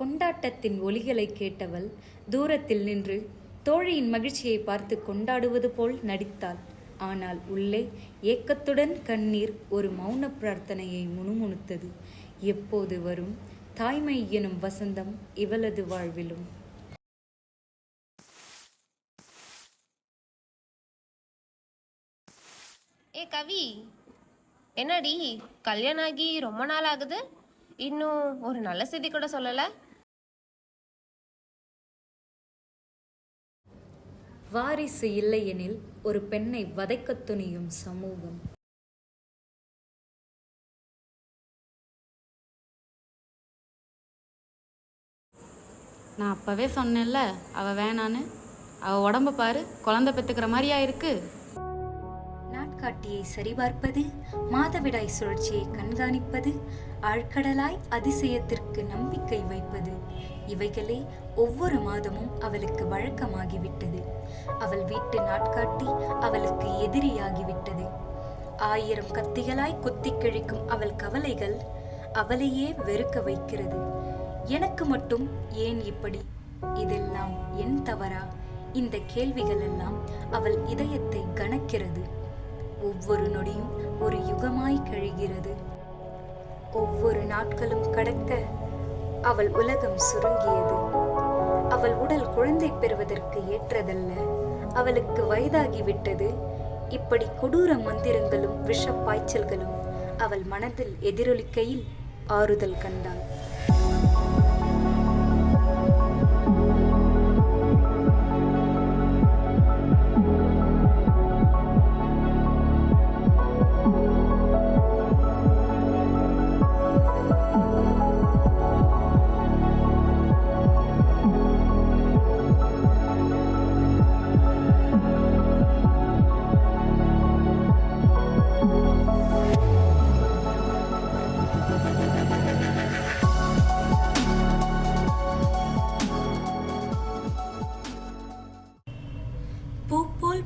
கொண்டாட்டத்தின் ஒலிகளை கேட்டவள் தூரத்தில் நின்று தோழியின் மகிழ்ச்சியை பார்த்து கொண்டாடுவது போல் நடித்தாள். ஆனால் உள்ளே ஏக்கத்துடன் கண்ணீர் ஒரு மௌன பிரார்த்தனையை முணுமுணுத்தது. எப்போது வரும் தாய்மை எனும் வசந்தம் இவளது வாழ்விலும்? ஏ கவி, என்னடி கல்யாணம் ஆகி ரொம்ப நாள் ஆகுது, இன்னும் ஒரு நல்ல செய்தி கூட சொல்லலை? வாரிசு இல்லையெனில் ஒரு பெண்ணை வதைக்கத் துணியும் சமூகம். நான் அப்பவே சொன்னேன்ல அவ வேணான்னு. அவ உடம்ப பாரு, குழந்தை பெத்துக்கிற மாதிரியா இருக்கு. நாட்காட்டியை சரிபார்ப்பது, மாதவிடாய் சுழற்சியை கண்காணிப்பது, ஆழ்கடலாய் அதிசயத்திற்கு நம்பிக்கை வைப்பது, இவைகளே ஒவ்வொரு மாதமும் அவளுக்கு வழக்கமாகிவிட்டது. அவள் வீட்டு நாட்காட்டி அவளுக்கு எதிரியாகிவிட்டது. 1000 கத்திகளாய் குத்தி கிழிக்கும் அவள் கவலைகள் அவளையே வெறுக்க வைக்கிறது. எனக்கு மட்டும் ஏன் இப்படி? இதெல்லாம் என் தவறா? இந்த கேள்விகள் எல்லாம் அவள் இதயத்தை கணக்கிறது. ஒவ்வொரு நொடியும் ஒரு யுகமாய் கழிகிறது. ஒவ்வொரு நாட்களும் கடக்க அவள் உலகம் சுருங்கியது. அவள் உடல் குழந்தை பெறுவதற்கு ஏற்றதல்ல. அவளுக்கு வயதாகிவிட்டது. இப்படி கொடூர மந்திரங்களும் விஷ பாய்ச்சல்களும் அவள் மனதில் எதிரொலிக்கையில் ஆறுதல் கண்டாள்.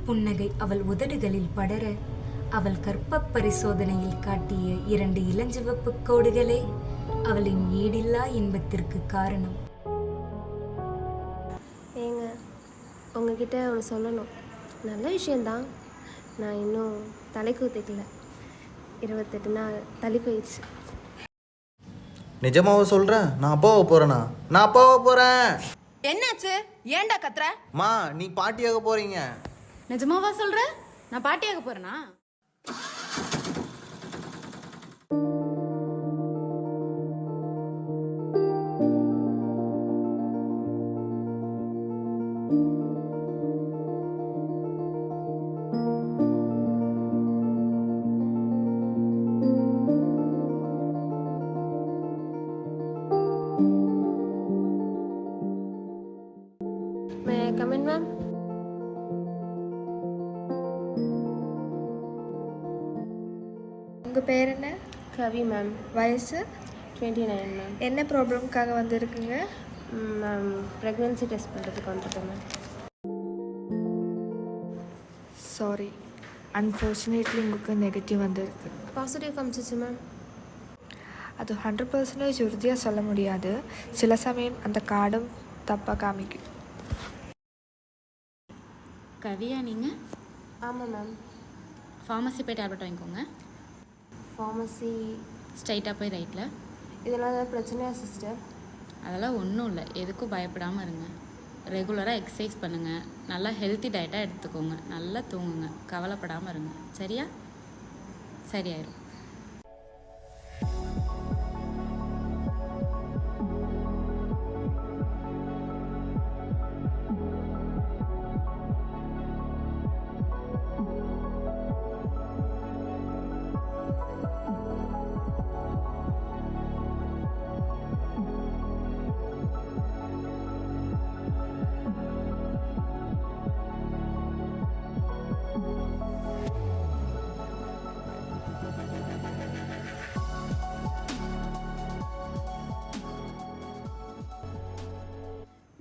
புன்னகை அவள் உதடுகளில் படர, அவள் கற்ப பரிசோதனையில் காட்டிய 2 இளஞ்சிவப்பு கோடுகளே அவளின் ஈடில்லா இன்பத்திற்கு காரணம். ஏங்க, உங்ககிட்ட ஒன்று சொல்லணும். நல்ல விஷயந்தான். நான் இன்னும் தலை கூத்திக்கல. 28 நாள் தள்ளி போயிடுச்சு. நிஜமாவ சொல்கிறேன்? நான் அப்பாவை போகிறேண்ணா. நான் அப்பாவை போகிறேன். என்னாச்சு? ஏன்டா கத்துற? மா, நீ பாட்டியாக போகிறீங்க. நிஜமாவா சொல்ற? நான் பாட்டியாக போறேனா? May I come in, ma'am? உங்கள் பேர் என்ன? கவி மேம். வயசு? 29 மேம். என்ன ப்ராப்ளம்காக வந்திருக்குங்க? மேம், ப்ரெக்னென்சி டெஸ்ட் பண்ணுறதுக்கு வந்துருக்கேன் மேம். சாரி, அன்ஃபார்ச்சுனேட்லி உங்களுக்கு நெகட்டிவ் வந்திருக்கு. பாசிட்டிவ் காமிச்சிச்சு மேம். அது 100% உறுதியாக சொல்ல முடியாது. சில சமயம் அந்த கார்டும் தப்பாக காமிக்கும். கவியா நீங்கள்? ஆமாம் மேம். ஃபார்மசி போய் டேப்லெட் வாங்கிக்கோங்க. ஃபார்மசி ஸ்ட்ரைட்டாக போய் ரைட்டில். இதெல்லாம் ஏதாவது பிரச்சனையா சிஸ்டர்? அதெல்லாம் ஒன்றும் இல்லை. எதுக்கும் பயப்படாமல் இருங்க. ரெகுலராக எக்ஸசைஸ் பண்ணுங்கள். நல்லா ஹெல்த்தி டயட்டாக எடுத்துக்கோங்க. நல்லா தூங்குங்க. கவலைப்படாமல் இருங்க. சரியா? சரியாயிரும்.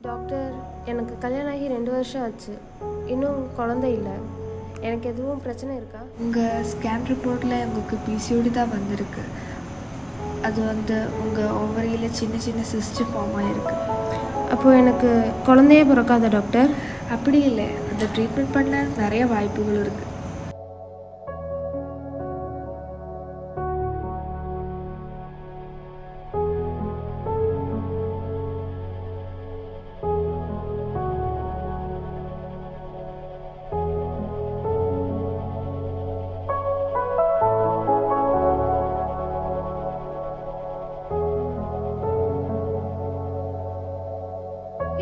டாக்டர், எனக்கு கல்யாணம் ஆகி 2 வருஷம் ஆச்சு. இன்னும் குழந்தை இல்லை. எனக்கு எதுவும் பிரச்சனை இருக்கா? உங்கள் ஸ்கேன் ரிப்போர்ட்டில் உங்களுக்கு பிசிஓடி தான் வந்திருக்கு. அது வந்து உங்கள் ஓவரியில் சின்ன சின்ன சிஸ்ட் ஃபார்ம் ஆகிருக்கு. அப்போது எனக்கு குழந்தையே பிறக்காத டாக்டர்? அப்படி இல்லை, அந்த ட்ரீட்மெண்ட் பண்ண நிறைய வாய்ப்புகள் இருக்குது.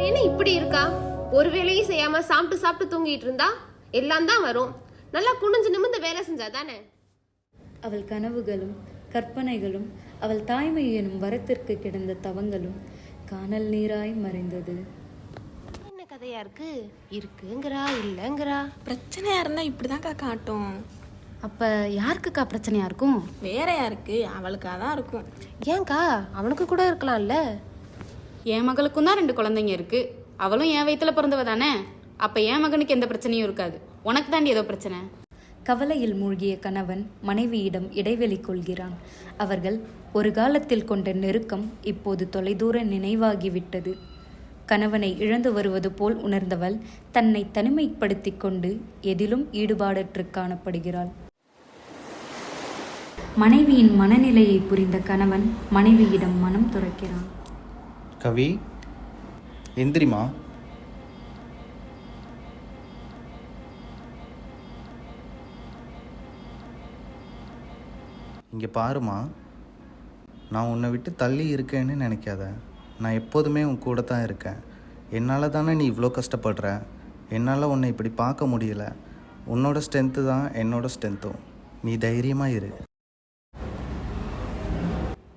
என்ன இப்படி இருக்கா? ஒரு வேலையும் செய்யாம சாப்பிட்டு சாப்பிட்டு தூங்கிட்டு இருந்தா எல்லாம் தான் வரும். நல்லா குனிஞ்சு நிமிர்ந்து வேலை செஞ்சா தானே. அவள் கனவுகளும் கற்பனைகளும் அவள் தாய்மை எனும் வரத்திற்கு கிடந்த தவங்களும் கானல் நீராய் மறைந்தது. என்ன கதையா இருக்கு? இருக்குங்கிறா இல்லைங்கிறா. பிரச்சனையா இருந்தா இப்படிதான்க்கா காட்டும். அப்போ யாருக்குக்கா பிரச்சனையாக இருக்கும்? வேற யாருக்கு? அவளுக்காக தான் இருக்கும். ஏன்க்கா, அவனுக்கு கூட இருக்கலாம்ல. என் மகளுக்கும் தான் 2 குழந்தைங்க இருக்குது. அவளும் என் வயிற்றுல பிறந்தவ தானே. அப்போ என் மகனுக்கு எந்த பிரச்சனையும் இருக்காது. உனக்கு தாண்டி ஏதோ பிரச்சனை. கவலையில் மூழ்கிய கணவன் மனைவியிடம் இடைவெளி கொள்கிறான். அவர்கள் ஒரு காலத்தில் கொண்ட நெருக்கம் இப்போது தொலைதூர நினைவாகிவிட்டது. கணவனை இழந்து வருவது போல் உணர்ந்தவள் தன்னை தனிமைப்படுத்தி கொண்டு எதிலும் ஈடுபாடற்று காணப்படுகிறாள். மனைவியின் மனநிலையை புரிந்த கணவன் மனைவியிடம் மனம் துறக்கிறான். கவி, எந்திரிமா. இங்கே பாருமா, நான் உன்னை விட்டு தள்ளி இருக்கேன்னு நினைக்காத. நான் எப்போதுமே உன் கூட தான் இருக்கேன். என்னால் தானே நீ இவ்வளோ கஷ்டப்படுற. என்னால் உன்னை இப்படி பார்க்க முடியல. உன்னோட ஸ்ட்ரென்த்து தான் என்னோட ஸ்ட்ரென்த்தும். நீ தைரியமாக இரு.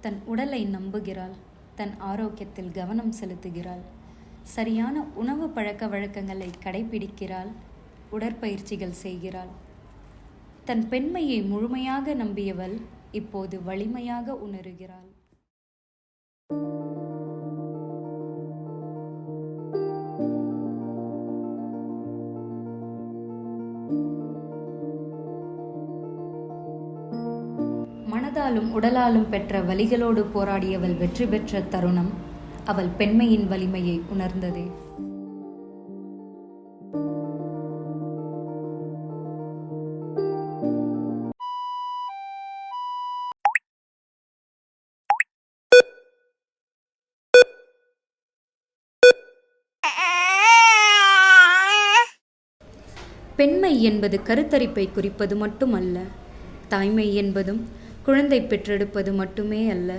தன் உடலை நம்புகிறாள். தன் ஆரோக்கியத்தில் கவனம் செலுத்துகிறாள். சரியான உணவு பழக்க வழக்கங்களை கடைபிடிக்கிறாள். உடற்பயிற்சிகள் செய்கிறாள். தன் பெண்மையை முழுமையாக நம்பியவள் இப்போது வலிமையாக உணருகிறாள். மனதாலும் உடலாலும் பெற்ற வலிகளோடு போராடியவள் வெற்றி பெற்ற தருணம் அவள் பெண்மையின் வலிமையை உணர்ந்ததே. பெண்மை என்பது கருத்தரிப்பை குறிப்பது மட்டுமல்ல. தாய்மை என்பதும் குழந்தை பெற்றெடுப்பது மட்டுமே அல்ல.